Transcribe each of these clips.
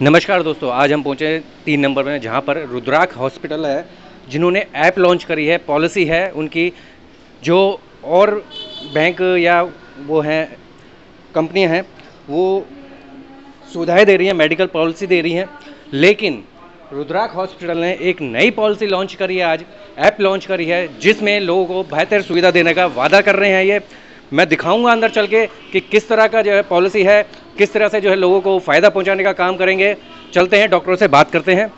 नमस्कार दोस्तों, आज हम पहुंचे 3 नंबर में जहां पर रुद्राक्ष हॉस्पिटल है, जिन्होंने ऐप लॉन्च करी है। पॉलिसी है उनकी जो और बैंक या वो हैं कंपनियां हैं वो सुविधाएं दे रही हैं, मेडिकल पॉलिसी दे रही हैं, लेकिन रुद्राक्ष हॉस्पिटल ने एक नई पॉलिसी लॉन्च करी है, आज ऐप लॉन्च करी है, जिसमें लोगों को बेहतर सुविधा देने का वादा कर रहे हैं। ये मैं दिखाऊंगा अंदर चल के कि किस तरह का जो है पॉलिसी है, किस तरह से जो है लोगों को फ़ायदा पहुंचाने का काम करेंगे। चलते हैं, डॉक्टरों से बात करते हैं।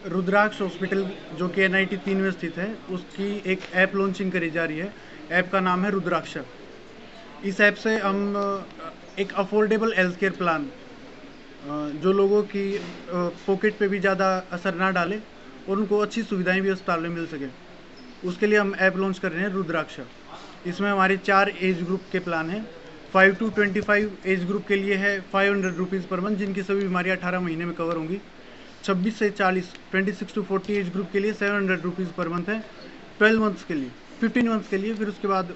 रुद्राक्ष हॉस्पिटल जो कि NIT 3 में स्थित है, उसकी एक ऐप लॉन्चिंग करी जा रही है। ऐप का नाम है रुद्राक्ष। इस ऐप से हम एक अफोर्डेबल हेल्थ केयर प्लान जो लोगों की पॉकेट पे भी ज़्यादा असर ना डाले और उनको अच्छी सुविधाएं भी अस्पताल में मिल सके, उसके लिए हम ऐप लॉन्च कर रहे हैं रुद्राक्ष। इसमें हमारे 4 एज ग्रुप के प्लान हैं। 5 to 25 एज ग्रुप के लिए है 500 रुपीज़ पर मंथ, जिनकी सभी बीमारियाँ 18 महीने में कवर होंगी। 26 से 40 26 to 40 एज ग्रुप के लिए 700 रुपीज़ पर मंथ है 12 मंथ्स के लिए, 15 मंथ्स के लिए, फिर उसके बाद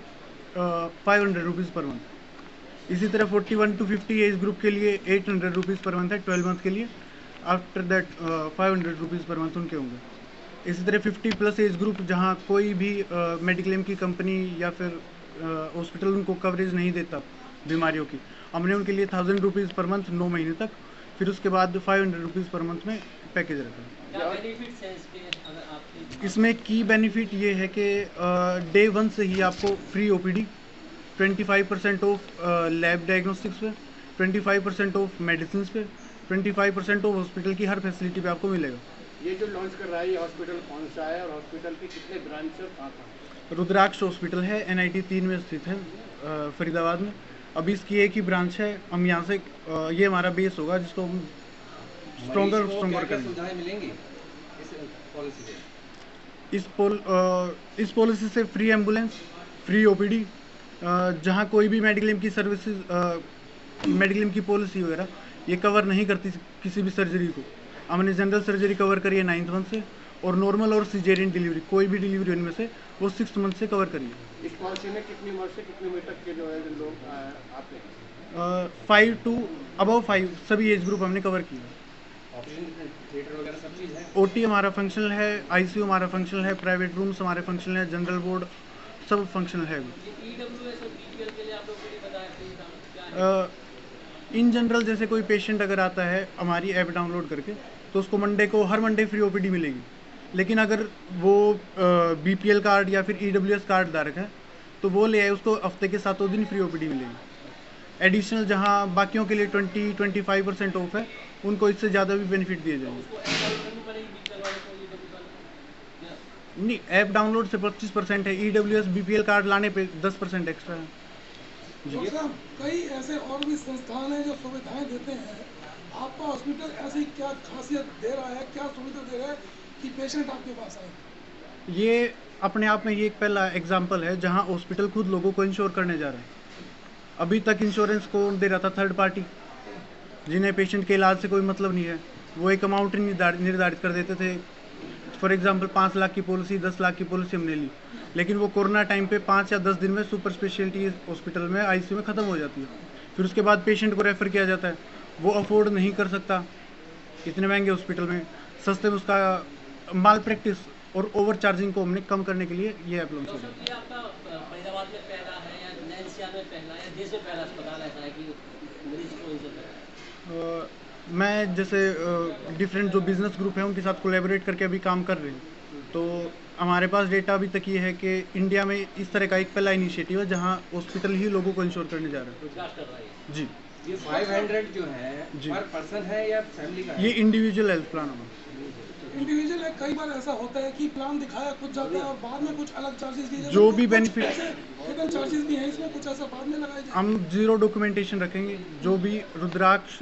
500 रुपीज़ पर मंथ। इसी तरह 41 to 50 एज ग्रुप के लिए 800 रुपीज़ पर मंथ है 12 मंथ के लिए। After that 500 rupees per month उनके होंगे। इसी तरह 50 प्लस एज ग्रुप, जहाँ कोई भी मेडिक्लेम की कंपनी या फिर हॉस्पिटल उनको कवरेज नहीं देता बीमारियों की, हमने उनके लिए 1000 रुपीज़ पर मंथ 9 महीने तक, फिर उसके बाद 500 रुपीज़ पर मंथ में पैकेज रखा है। इसमें की बेनिफिट ये है कि डे 1 से ही आपको free OPD, 25% of lab diagnostics पे, 25% ऑफ मेडिसिन पे, 25% ऑफ हॉस्पिटल की हर फैसिलिटी पे आपको मिलेगा। ये जो लॉन्च कर रहा है, ये हॉस्पिटल कौन सा है और हॉस्पिटल के कितने ब्रांच और कहाँ कहाँ? रुद्राक्ष हॉस्पिटल है, NIT 3 में स्थित है, फरीदाबाद में। अभी इसकी एक ही ब्रांच है। हम यहाँ से ये हमारा बेस होगा जिसको हम स्ट्रॉन्गर करेंगे। सुविधाएं मिलेंगी इस पॉलिसी से? इस पॉलिसी से फ्री एम्बुलेंस, फ्री OPD, जहाँ कोई भी मेडिक्लेम की सर्विसेज, मेडिक्लेम की पॉलिसी वगैरह ये कवर नहीं करती किसी भी सर्जरी को। हमने जनरल सर्जरी कवर करी है 9th मंथ से, और नॉर्मल और सिजेरियन डिलीवरी, कोई भी डिलीवरी उनमें से वो 6th मंथ से कवर करी है। इस पॉलिसी में कितनी उम्र से कितनी उम्र तक के जो है लोग आते हैं? 5 to above 5 सभी एज ग्रुप हमने कवर किया है। ऑपरेशन थिएटर वगैरह सब चीज़ है? OT हमारा फंक्शनल है, ICU हमारा फंक्शनल है, प्राइवेट रूम्स हमारे फंक्शनल है, जनरल वार्ड सब फंक्शनल है। इन जनरल जैसे कोई पेशेंट अगर आता है हमारी ऐप डाउनलोड करके, तो उसको हर मंडे फ्री OPD मिलेगी। लेकिन अगर वो BPL कार्ड या फिर EWS कार्ड धारक है तो वो ले आए, उसको हफ्ते के 7 दिन फ्री OPD मिलेगी। एडिशनल जहाँ बाकियों के लिए 25% ऑफ है, उनको इससे ज़्यादा भी बेनिफिट दिए जाएंगे। नहीं, ऐप डाउनलोड से 25% है, EWS BPL कार्ड लाने पे 10% एक्स्ट्रा है। डॉक्टर साहब, कई ऐसे और भी संस्थान हैं जो सुविधाएं देते हैं, आपका हॉस्पिटल ऐसी क्या खासियत दे रहा है, क्या सुविधा दे रहा है कि पेशेंट आपके पास आए? ये अपने आप में ये एक पहला एग्जाम्पल है जहां हॉस्पिटल खुद लोगों को इंश्योर करने जा रहा है। अभी तक इंश्योरेंस कौन दे रहा था? थर्ड पार्टी, जिन्हें पेशेंट के इलाज से कोई मतलब नहीं है। वो एक अमाउंट निर्धारित कर देते थे। फॉर एग्जांपल 5 लाख की पॉलिसी, 10 लाख की पॉलिसी हमने ली, लेकिन वो कोरोना टाइम पे 5 या 10 दिन में सुपर स्पेशलिटी हॉस्पिटल में ICU में ख़त्म हो जाती है। फिर उसके बाद पेशेंट को रेफ़र किया जाता है, वो अफोर्ड नहीं कर सकता इतने महंगे हॉस्पिटल में। सस्ते में उसका माल प्रैक्टिस और ओवर चार्जिंग को हमने कम करने के लिए ये ऐप लॉन्च किया। फरीदाबाद में पहला है या NCR में पहला है, देश में पहला अस्पताल ऐसा है कि मरीज को इंश्योर करें? मैं जैसे डिफरेंट जो बिजनेस ग्रुप है उनके साथ कोलैबोरेट करके अभी काम कर रहे हैं, तो हमारे पास डेटा अभी तक ये है कि इंडिया में इस तरह का एक पहला इनिशिएटिव है जहां हॉस्पिटल ही लोगों को इंश्योर करने जा रहा है। रोजगार कर रहा है जी। ये 500 जो है पर पर्सन है या फैमिली का है? ये इंडिविजुअल हेल्थ प्लान होगा। इंडिविजुअल है, कई बार ऐसा होता है कि प्लान दिखाया कुछ जाता है और बाद में कुछ अलग चार्जेस दिए जाते हैं। जो भी बेनिफिट, हिडन चार्जेस भी हैं इसमें, कुछ ऐसा बाद में लगाए जाए। हम 0 डॉक्यूमेंटेशन रखेंगे। जो भी रुद्राक्ष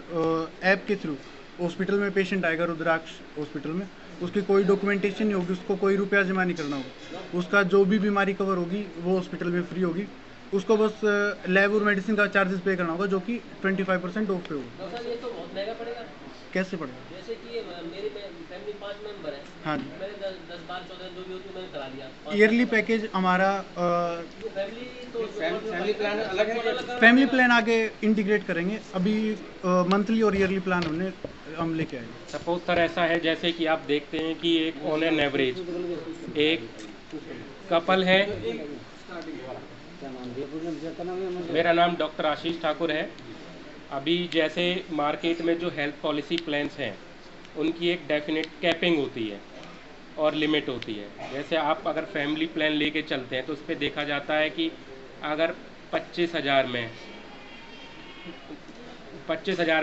ऐप के थ्रू हॉस्पिटल में पेशेंट आएगा रुद्राक्ष हॉस्पिटल में, उसकी कोई डॉक्यूमेंटेशन नहीं होगी, उसको कोई रुपया जमा नहीं करना होगा। उसका जो भी बीमारी कवर होगी वो हॉस्पिटल में फ्री होगी। उसको बस लैब और मेडिसिन का चार्जेस पे करना होगा, जो कि 25% ऑफ पे होगा। ये तो बहुत महंगा पड़ेगा। कैसे पड़ेगा? जैसे कि मेरी फैमिली 5 मेंबर है, हाँ जी, मैंने 10 12 14 जो भी होती है मैंने करा लिया। ईयरली पैकेज हमारा फैमिली तो फैमिली प्लान अलग है, फैमिली प्लान आगे इंटीग्रेट करेंगे, अभी मंथली और ईयरली प्लान हम लेके आएंगे। सपोज सर ऐसा है जैसे कि आप देखते हैं कि एक ऑन एन एवरेज एक कपल है, मेरा नाम डॉक्टर आशीष ठाकुर है। अभी जैसे मार्केट में जो हेल्थ पॉलिसी प्लान्स हैं उनकी एक डेफिनेट कैपिंग होती है और लिमिट होती है। जैसे आप अगर फैमिली प्लान लेके चलते हैं तो उस पर देखा जाता है कि अगर 25,000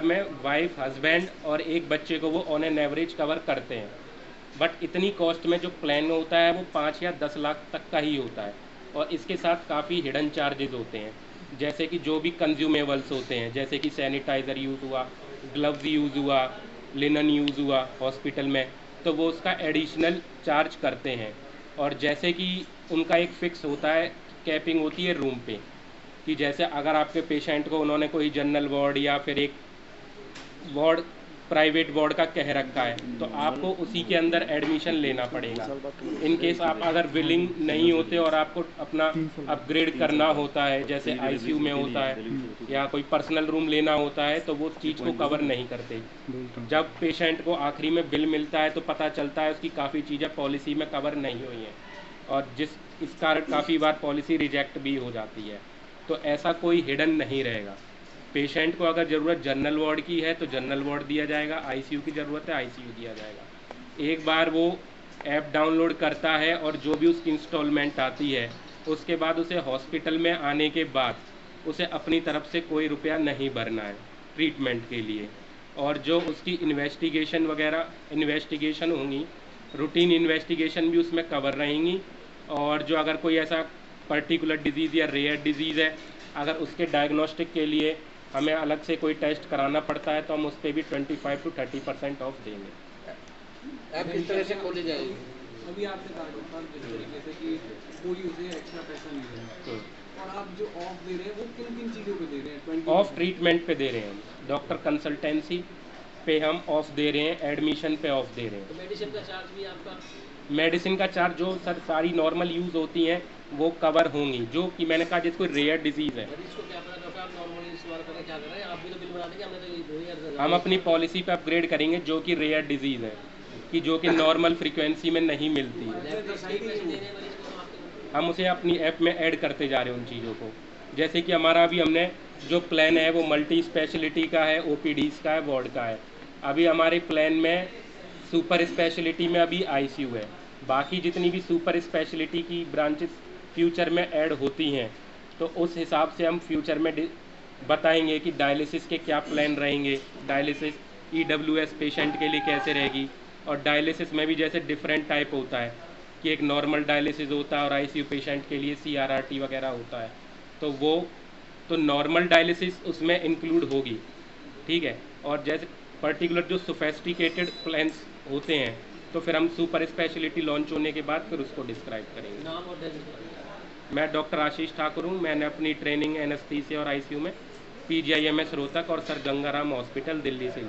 में वाइफ हस्बैंड और एक बच्चे को वो ऑन एन एवरेज कवर करते हैं। बट इतनी कॉस्ट में जो प्लान होता है वो 5 या 10 लाख तक का ही होता है और इसके साथ काफ़ी हिडन चार्जेस होते हैं, जैसे कि जो भी कंज्यूमेबल्स होते हैं, जैसे कि सैनिटाइज़र यूज़ हुआ, ग्लव्स यूज़ हुआ, लिनन यूज़ हुआ हॉस्पिटल में, तो वो उसका एडिशनल चार्ज करते हैं। और जैसे कि उनका एक फ़िक्स होता है, कैपिंग होती है रूम पे, कि जैसे अगर आपके पेशेंट को उन्होंने कोई जनरल वार्ड या फिर एक वार्ड प्राइवेट वार्ड का कह रखा है तो आपको उसी के अंदर एडमिशन लेना पड़ेगा। इन केस आप अगर विलिंग नहीं होते और आपको अपना अपग्रेड करना होता है, जैसे आईसीयू में होता है या कोई पर्सनल रूम लेना होता है, तो वो चीज़ को कवर नहीं करते। जब पेशेंट को आखिरी में बिल मिलता है तो पता चलता है उसकी काफ़ी चीज़ें पॉलिसी में कवर नहीं हुई हैं और इस कारण काफ़ी बार पॉलिसी रिजेक्ट भी हो जाती है। तो ऐसा कोई हिडन नहीं रहेगा। पेशेंट को अगर ज़रूरत जनरल वार्ड की है तो जनरल वार्ड दिया जाएगा, आईसीयू की ज़रूरत है आईसीयू दिया जाएगा। एक बार वो ऐप डाउनलोड करता है और जो भी उसकी इंस्टॉलमेंट आती है उसके बाद उसे हॉस्पिटल में आने के बाद उसे अपनी तरफ से कोई रुपया नहीं भरना है ट्रीटमेंट के लिए। और जो उसकी इन्वेस्टिगेशन होंगी, रूटीन इन्वेस्टिगेशन भी उसमें कवर रहेंगी। और जो अगर कोई ऐसा पर्टिकुलर डिजीज़ या रेयर डिजीज़ है, अगर उसके डायग्नोस्टिक के लिए हमें अलग से कोई टेस्ट कराना पड़ता है तो हम उस पर भी 25 to 30% ऑफ देंगे। ऐप किस तरह से खोली जाएगी? अभी आपने कहा डॉक्टर जिस तरीके से कि कोई उसे एक्स्ट्रा पैसा नहीं दे रहा, और आप जो ऑफ दे रहे हैं वो किन किन चीज़ों पे दे रहे हैं? ऑफ ट्रीटमेंट पे दे रहे हैं हम, डॉक्टर कंसल्टेंसी पे हम ऑफ दे रहे हैं, एडमिशन पे ऑफ दे रहे हैं। तो मेडिसिन का चार्ज भी आपका? मेडिसिन का चार्ज जो सर सारी नॉर्मल यूज़ होती हैं वो कवर होंगी, जो कि मैंने कहा जिसको रेयर डिजीज़ है। मरीज को क्या पता डॉक्टर आप नॉर्मली इस्तेमाल करें क्या कर रहे हैं, आप भी तो बिल बना देंगे, हमने तो रेयर। हम अपनी पॉलिसी पे अपग्रेड करेंगे जो कि रेयर डिजीज़ है, कि जो कि नॉर्मल फ्रीक्वेंसी में नहीं मिलती है, हम उसे अपनी ऐप में ऐड करते जा रहे हैं उन चीज़ों को। जैसे कि हमारा अभी हमने जो प्लान है वो मल्टी स्पेशलिटी का है, ओपीडीज़ का है, वार्ड का है। अभी हमारे प्लान में सुपर स्पेशलिटी में अभी आईसीयू है, बाकी जितनी भी सुपर स्पेशलिटी की ब्रांचेस फ्यूचर में ऐड होती हैं तो उस हिसाब से हम फ्यूचर में बताएंगे कि डायलिसिस के क्या प्लान रहेंगे, डायलिसिस ईडब्ल्यूएस पेशेंट के लिए कैसे रहेगी। और डायलिसिस में भी जैसे डिफरेंट टाइप होता है कि एक नॉर्मल डायलिसिस होता है और आईसीयू पेशेंट के लिए सीआरआरटी वगैरह होता है, तो वो तो नॉर्मल डायलिसिस उसमें इंक्लूड होगी, ठीक है। और जैसे पर्टिकुलर जो सोफेस्टिकेटेड प्लान्स होते हैं तो फिर हम सुपर स्पेशलिटी लॉन्च होने के बाद फिर उसको डिस्क्राइब करेंगे। नाम और मैं डॉक्टर आशीष ठाकुर हूँ। मैंने अपनी ट्रेनिंग एनेस्थीसिया और आईसीयू में पीजीआईएमएस रोहतक और सर गंगाराम हॉस्पिटल दिल्ली से ली।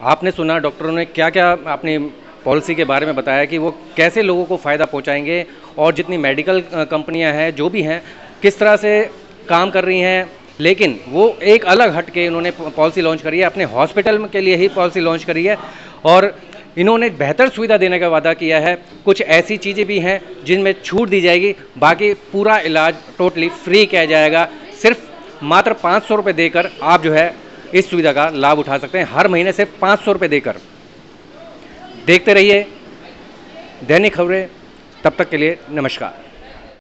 आपने सुना डॉक्टरों ने क्या क्या अपनी पॉलिसी के बारे में बताया कि वो कैसे लोगों को फ़ायदा पहुंचाएंगे और जितनी मेडिकल कंपनियां हैं जो भी हैं किस तरह से काम कर रही हैं। लेकिन वो एक अलग हट के इन्होंने पॉलिसी लॉन्च करी है, अपने हॉस्पिटल के लिए ही पॉलिसी लॉन्च करी है और इन्होंने बेहतर सुविधा देने का वादा किया है। कुछ ऐसी चीज़ें भी हैं जिनमें छूट दी जाएगी, बाकी पूरा इलाज टोटली फ्री किया जाएगा। सिर्फ मात्र 500 रुपये देकर आप जो है इस सुविधा का लाभ उठा सकते हैं, हर महीने सिर्फ 500 रुपये देकर। देखते रहिए दैनिक खबरें, तब तक के लिए नमस्कार।